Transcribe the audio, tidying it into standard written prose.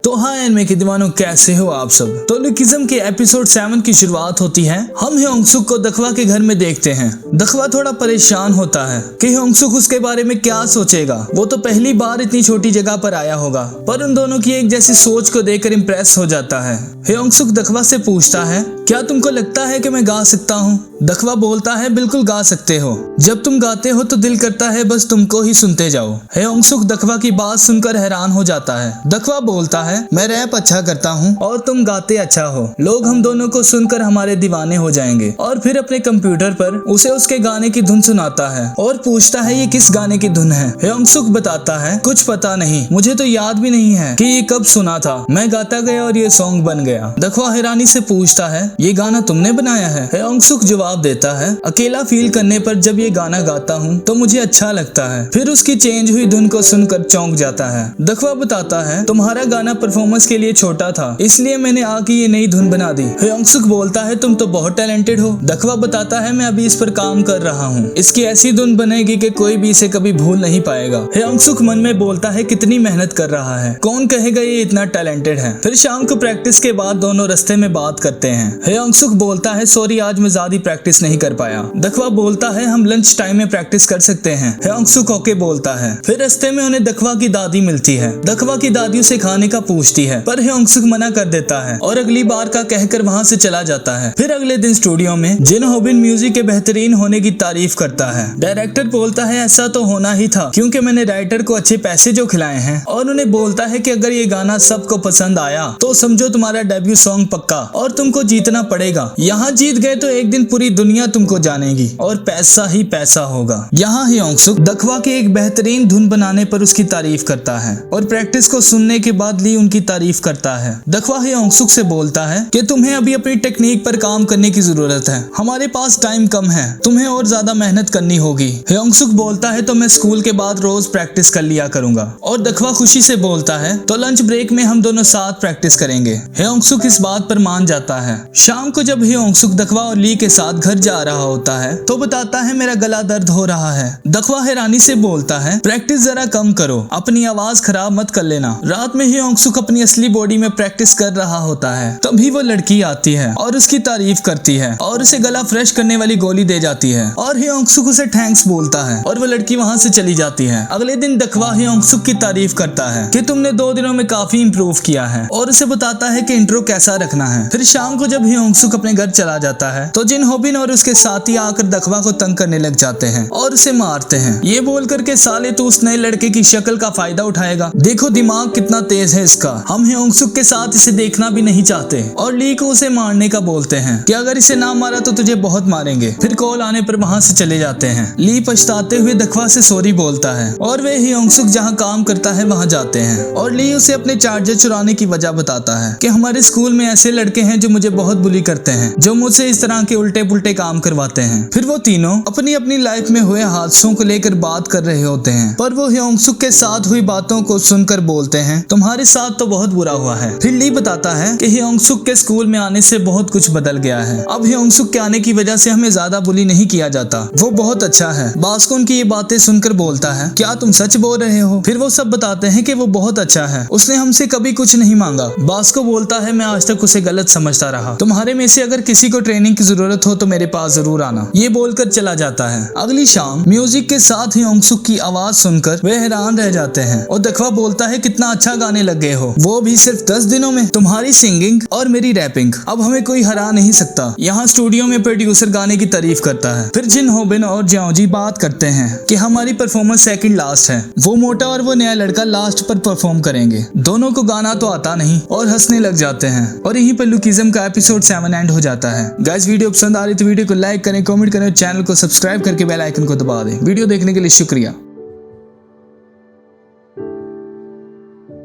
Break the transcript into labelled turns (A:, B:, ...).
A: तो हाँ एनिमे के दीवानों, कैसे हो आप सब। तो लुकिज्म के एपिसोड 7 की शुरुआत होती है। हम ह्योंगसुक को दखवा के घर में देखते हैं। दखवा थोड़ा परेशान होता है कि ह्योंगसुक उसके बारे में क्या सोचेगा। वो तो पहली बार इतनी छोटी जगह पर आया होगा, पर उन दोनों की एक जैसी सोच को देखकर इम्प्रेस हो जाता है। ह्योंगसुक दखवा से पूछता है, क्या तुमको लगता है कि मैं गा सकता हूँ? दखवा बोलता है, बिल्कुल गा सकते हो। जब तुम गाते हो तो दिल करता है बस तुमको ही सुनते जाओ। ह्योंगसुक दखवा की बात सुनकर हैरान हो जाता है। दखवा बोलता है, मैं रैप अच्छा करता हूँ और तुम गाते अच्छा हो। लोग हम दोनों को सुनकर हमारे दीवाने हो जाएंगे। और फिर अपने कंप्यूटर पर उसे उसके गाने की धुन सुनाता है और पूछता है ये किस गाने की धुन है। ह्योंगसुक बताता है, कुछ पता नहीं, मुझे तो याद भी नहीं है कि ये कब सुना था। मैं गाता गया और ये सॉन्ग बन गया। दखवा हैरानी से पूछता है, ये गाना तुमने बनाया है? ह्योंगसुक जवाब देता है, अकेला फील करने पर जब ये गाना गाता हूँ तो मुझे अच्छा लगता है। फिर उसकी चेंज हुई धुन को सुनकर चौंक जाता है। दखवा बताता है, तुम्हारा गाना परफॉर्मेंस के लिए छोटा था, इसलिए मैंने आके ये नई धुन बना दी। ह्योंगसुक बोलता है, तुम तो बहुत टैलेंटेड हो। दखवा बताता है, मैं अभी इस पर काम कर रहा हूँ। इसकी ऐसी धुन बनेगी कि कोई भी इसे कभी भूल नहीं पाएगा। ह्योंगसुक मन में बोलता है, कितनी मेहनत कर रहा है, कौन कहेगा ये इतना टैलेंटेड है। फिर शाम को प्रैक्टिस के बाद दोनों रास्ते में बात करते हैं। ह्योंगसुक बोलता है, सॉरी आज मैं ज्यादा प्रैक्टिस नहीं कर पाया। दखवा बोलता है, हम लंच टाइम में प्रैक्टिस कर सकते हैं। ह्योंगसुक ओके बोलता है। फिर रास्ते में उन्हें दखवा की दादी मिलती है। दखवा की दादी उसे खाने का पूछती है, पर ह्योंगसुक मना कर देता है और अगली बार का कहकर वहाँ से चला जाता है। फिर अगले दिन स्टूडियो में जिन होबिन म्यूजिक के बेहतरीन होने की तारीफ करता है। डायरेक्टर बोलता है, ऐसा तो होना ही था क्योंकि मैंने राइटर को अच्छे पैसे जो खिलाए हैं। और उन्हें बोलता है कि अगर ये गाना सबको पसंद आया तो समझो तुम्हारा डेब्यू सॉन्ग पक्का और तुमको जीतना पड़ेगा। यहाँ जीत गए तो एक दिन पूरी दुनिया तुमको जानेगी और पैसा ही पैसा होगा। यहाँ ह्योंगसुक दखवा की एक बेहतरीन धुन बनाने पर उसकी तारीफ करता है और प्रैक्टिस को सुनने के बाद ली उनकी तारीफ करता है। दखवा ह्योंगसुक से बोलता है कि तुम्हें अभी अपनी टेक्निक पर काम करने की जरूरत है, हमारे पास टाइम कम है, तुम्हें और ज्यादा मेहनत करनी होगी। ह्योंगसुक बोलता है, तो मैं स्कूल के बाद रोज प्रैक्टिस कर लिया करूंगा। और दखवा खुशी से बोलता है, तो लंच ब्रेक में हम दोनों साथ प्रैक्टिस करेंगे। ह्योंगसुक इस बात पर मान जाता है। शाम को जब ह्योंगसुक दखवा और ली के साथ घर जा रहा होता है तो बताता है, मेरा गला दर्द हो रहा है। दखवा हैरानी से बोलता है, प्रैक्टिस जरा कम करो, अपनी आवाज खराब मत कर लेना। रात में ह्योंगसुक अपनी असली बॉडी में प्रैक्टिस कर रहा होता है। तभी वो लड़की आती है और उसकी तारीफ करती है और उसे गला फ्रेश करने वाली गोली दे जाती है और ह्योंगसुक उसे थैंक्स बोलता है और वो लड़की वहाँ से चली जाती है। अगले दिन दखवा ह्योंगसुक की तारीफ करता है कि तुमने 2 दिनों में काफी इम्प्रूव किया है और उसे बताता है कि इंट्रो कैसा रखना है। फिर शाम को जब ह्योंगसुक अपने घर चला जाता है तो जिन होबिन और उसके साथी आकर दखवा को तंग करने लग जाते हैं और उसे मारते हैं। ये बोल करके, साले तू उस नए लड़के की शक्ल का फायदा उठाएगा, देखो दिमाग कितना तेज है इसका। हम ह्योंगसुक के साथ इसे देखना भी नहीं चाहते और ली को उसे मारने का बोलते हैं कि अगर इसे ना मारा तो तुझे बहुत मारेंगे। फिर कॉल आने पर वहाँ से चले जाते हैं। ली पछताते हुए दखवा से सॉरी बोलता है और वे ह्योंगसुक जहाँ काम करता है वहाँ जाते हैं और ली उसे अपने चार्जर चुराने की वजह बताता है कि हमारे स्कूल में ऐसे लड़के हैं जो मुझे बहुत बुली करते हैं, जो मुझसे इस तरह के उल्टे पुल्टे काम करवाते हैं। फिर वो तीनों अपनी अपनी लाइफ में हुए हादसों को लेकर बात कर रहे होते हैं, पर वो ह्योंगसुक के साथ हुई बातों को सुनकर बोलते हैं, तुम्हारे साथ तो बहुत बुरा हुआ है। फिर ली बताता है कि ह्योंगसुक के स्कूल में आने से बहुत कुछ बदल गया है। अब ह्योंगसुक के आने की वजह से हमें ज्यादा बुली नहीं किया जाता, वो बहुत अच्छा है। बास्को उनकी ये बातें सुनकर बोलता है, क्या तुम सच बोल रहे हो? फिर वो सब बताते हैं कि वो बहुत अच्छा है, उसने हमसे कभी कुछ नहीं मांगा। बास्को बोलता है, मैं आज तक उसे गलत समझता रहा, तुम्हारे में से अगर किसी को ट्रेनिंग की जरूरत हो तो मेरे पास जरूर आना। ये बोलकर चला जाता है। अगली शाम म्यूजिक के साथ ह्योंगसुक की आवाज सुनकर वे हैरान रह जाते हैं और दखवा बोलता है, कितना अच्छा गाने लग गए हो, वो भी सिर्फ 10 दिनों में। तुम्हारी सिंगिंग और मेरी रैपिंग, अब हमें कोई हरा नहीं सकता। यहाँ स्टूडियो में प्रोड्यूसर गाने की तारीफ करता है। फिर जिन होबिन और ज्याओजी बात करते हैं कि हमारी परफॉर्मेंस सेकंड लास्ट है, वो मोटा और वो नया लड़का लास्ट पर परफॉर्म करेंगे। दोनों को गाना तो आता नहीं और हंसने लग जाते हैं और यहीं पर लुकिज्म का एपिसोड 7 एंड हो जाता है। गाइस, वीडियो पसंद आ रही तो वीडियो को लाइक करें, कमेंट करें, चैनल को सब्सक्राइब करके बेल आइकन को दबा दें। वीडियो देखने के लिए शुक्रिया।